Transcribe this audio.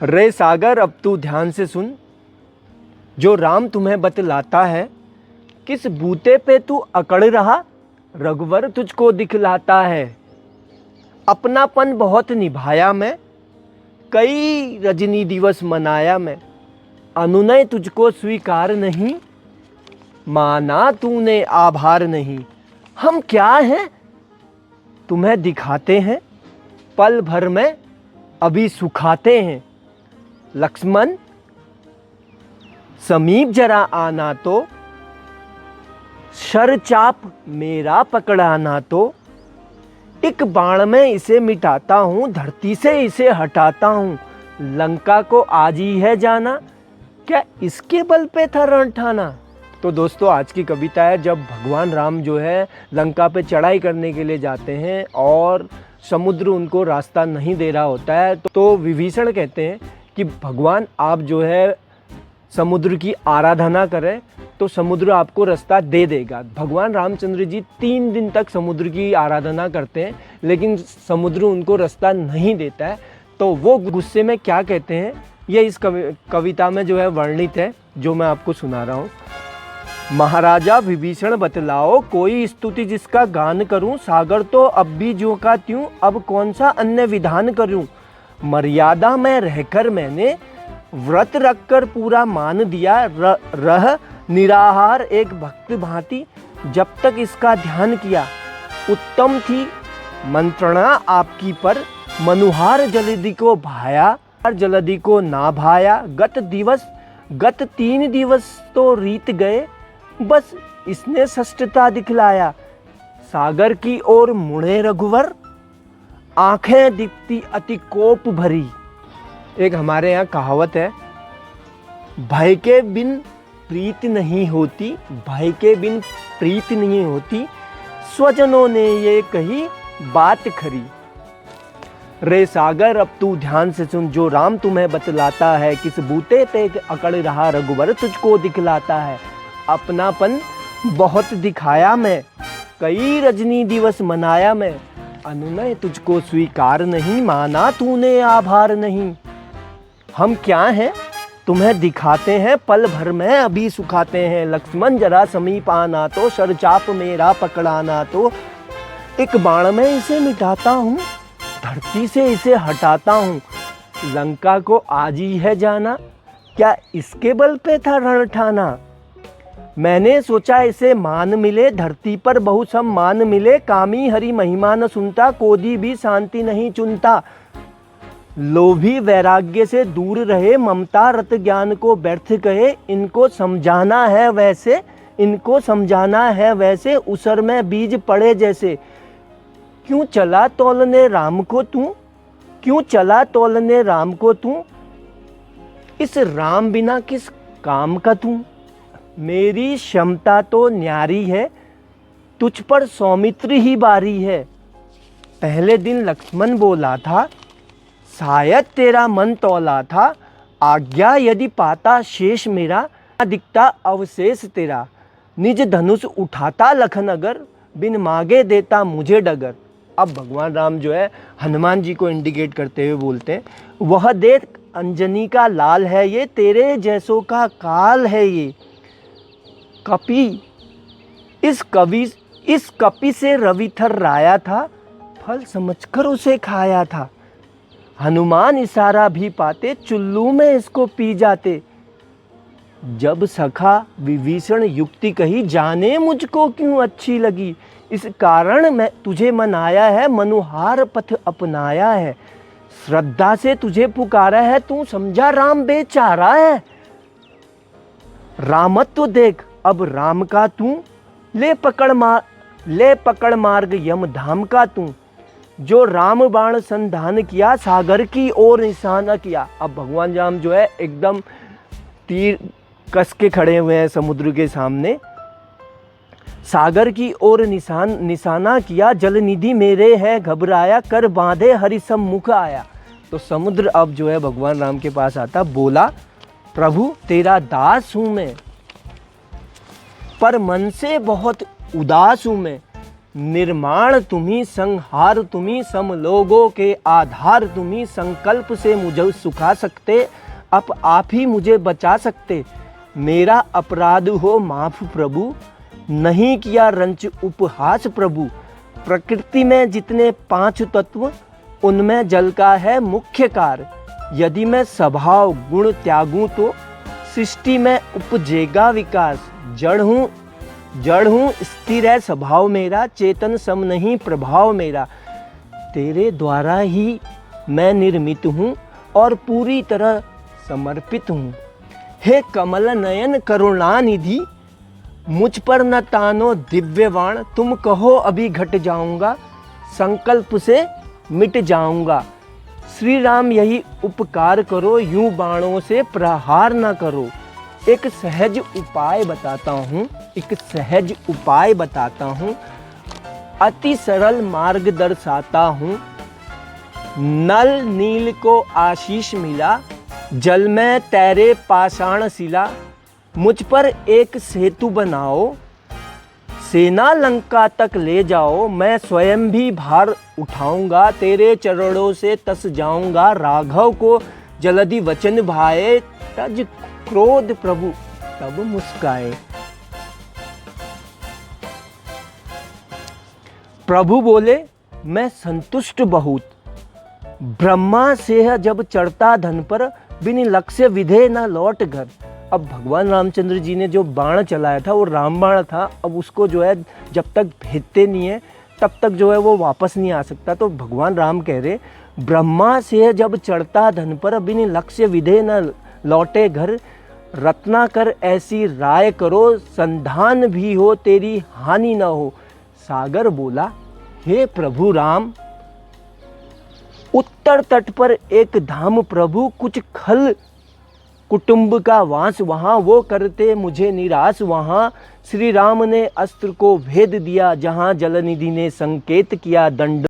रे सागर अब तू ध्यान से सुन, जो राम तुम्हें बतलाता है, किस बूते पे तू अकड़ रहा, रघुवर तुझको दिखलाता है। अपनापन बहुत निभाया मैं, कई रजनी दिवस मनाया मैं, अनुनय तुझको स्वीकार नहीं, माना तूने आभार नहीं। हम क्या हैं तुम्हें दिखाते हैं, पल भर में अभी सुखाते हैं। लक्ष्मण समीप जरा आना तो, शर चाप मेरा पकड़ाना तो, एक बाण में इसे मिटाता हूँ, धरती से इसे हटाता हूँ। लंका को आज ही है जाना, क्या इसके बल पे था रण ठाना। तो दोस्तों आज की कविता है, जब भगवान राम जो है लंका पे चढ़ाई करने के लिए जाते हैं और समुद्र उनको रास्ता नहीं दे रहा होता है, तो विभीषण कहते हैं कि भगवान आप जो है समुद्र की आराधना करें तो समुद्र आपको रास्ता दे देगा। भगवान रामचंद्र जी 3 दिन तक समुद्र की आराधना करते हैं, लेकिन समुद्र उनको रास्ता नहीं देता है। तो वो गुस्से में क्या कहते हैं, ये इस कविता में जो है वर्णित है, जो मैं आपको सुना रहा हूँ। महाराजा विभीषण बतलाओ, कोई स्तुति जिसका गान करूं, सागर तो अब भी ज्यों का त्यों, अब कौन सा अन्य विधान करूं। मर्यादा में रहकर मैंने व्रत रखकर पूरा मान दिया, रह निराहार एक भक्त भांति, जब तक इसका ध्यान किया। उत्तम थी मंत्रणा आपकी पर, मनुहार जलधि को भाया, जलधि को ना भाया। गत 3 दिवस तो रीत गए, बस इसने सष्टता दिखलाया। सागर की ओर मुड़े रघुवर, आंखें दीप्ति अति कोप भरी। एक हमारे यहाँ कहावत है, भय के बिन प्रीत नहीं होती, भय के बिन प्रीत नहीं होती, स्वजनों ने ये कही बात खरी। रे सागर अब तू ध्यान से सुन, जो राम तुम्हें बतलाता है, किस बूते पे अकड़ रहा, रघुवर तुझको दिखलाता है। अपनापन बहुत दिखाया मैं, कई रजनी दिवस मनाया मैं, अनुनय तुझको स्वीकार नहीं, माना तूने आभार नहीं। हम क्या हैं तुम्हें दिखाते हैं, पल भर में अभी सुखाते हैं। लक्ष्मण जरा समीप आना तो, शरचाप मेरा पकड़ाना तो, एक बाण में इसे मिटाता हूँ, धरती से इसे हटाता हूँ। लंका को आज ही है जाना, क्या इसके बल पे था रण ठाना। मैंने सोचा इसे मान मिले, धरती पर बहु सम्मान मिले, कामी हरि महिमा न सुनता, कोदी भी शांति नहीं चुनता। लोभी वैराग्य से दूर रहे, ममता रत ज्ञान को व्यर्थ कहे, इनको समझाना है वैसे, इनको समझाना है वैसे, उसर में बीज पड़े जैसे। क्यों चला तौलने राम को तू, क्यों चला तौलने राम को तू, इस राम बिना किस काम का तू। मेरी क्षमता तो न्यारी है, तुझ पर सौमित्र ही बारी है। पहले दिन लक्ष्मण बोला था, शायद तेरा मन तौला था, आज्ञा यदि पाता शेष मेरा, दिखता अवशेष तेरा। निज धनुष उठाता लखन अगर, बिन मांगे देता मुझे डगर। अब भगवान राम जो है हनुमान जी को इंडिकेट करते हुए बोलते हैं, वह देख अंजनी का लाल है ये, तेरे जैसों का काल है ये। कपि इस कपि से रवि थर्राया था, फल समझकर उसे खाया था। हनुमान इशारा भी पाते, चुल्लू में इसको पी जाते। जब सखा विभीषण युक्ति कही, जाने मुझको क्यों अच्छी लगी, इस कारण मैं तुझे मनाया है, मनुहार पथ अपनाया है। श्रद्धा से तुझे पुकारा है, तू समझा राम बेचारा है। रामत्व देख अब राम का तू, ले पकड़ मार्ग यम धाम का तू। जो राम बाण संधान किया, सागर की ओर निशाना किया। अब भगवान राम जो है एकदम तीर कस के खड़े हुए हैं समुद्र के सामने। सागर की ओर निशाना किया, जल निधि मेरे है घबराया, कर बांधे हरि सम्मुख आया। तो समुद्र अब जो है भगवान राम के पास आता, बोला प्रभु तेरा दास हूँ मैं, पर मन से बहुत उदास हूँ मैं। निर्माण तुम्ही, संहार तुम्ही, सम लोगों के आधार तुम्ही, संकल्प से मुझे सुखा सकते, अब आप ही मुझे बचा सकते। मेरा अपराध हो माफ प्रभु, नहीं किया रंच उपहास प्रभु। प्रकृति में जितने 5 तत्व, उनमें जल का है मुख्य कार्य। यदि मैं स्वभाव गुण त्यागूं तो सृष्टि में उपजेगा विकास। जड़ हूँ स्थिर है स्वभाव मेरा, चेतन सम नहीं प्रभाव मेरा। तेरे द्वारा ही मैं निर्मित हूँ और पूरी तरह समर्पित हूँ। हे कमल नयन करुणानिधि, मुझ पर न तानो दिव्यवाण। तुम कहो अभी घट जाऊंगा, संकल्प से मिट जाऊंगा। श्री राम यही उपकार करो, यूं बाणों से प्रहार न करो। एक सहज उपाय बताता हूँ, अति सरल मार्ग दर्शाता हूँ। नल नील को आशीष मिला, जल में तैरे पाषाण शिला। मुझ पर एक सेतु बनाओ, सेना लंका तक ले जाओ। मैं स्वयं भी भार उठाऊंगा, तेरे चरणों से तस जाऊंगा। राघव को जल्दी वचन भाए, तज क्रोध प्रभु तब मुस्काए। प्रभु बोले, मैं संतुष्ट बहुत। ब्रह्मा से जब चढ़ता धन पर, बिन लक्ष्य विधे न लौट घर। अब भगवान रामचंद्र जी ने जो बाण चलाया था वो राम बाण था। अब उसको जो है जब तक भेदते नहीं है तब तक जो है वो वापस नहीं आ सकता। तो भगवान राम कह रहे, ब्रह्मा से जब चढ़ता धन पर, बिन लक्ष्य विधे न लौटे घर। रत्नाकर ऐसी राय करो, संधान भी हो तेरी हानि न हो। सागर बोला, हे प्रभु राम, उत्तर तट पर एक धाम प्रभु, कुछ खल कुटुंब का वास वहाँ, वो करते मुझे निराश वहाँ। श्री राम ने अस्त्र को भेद दिया, जहाँ जलनिधि ने संकेत किया दंड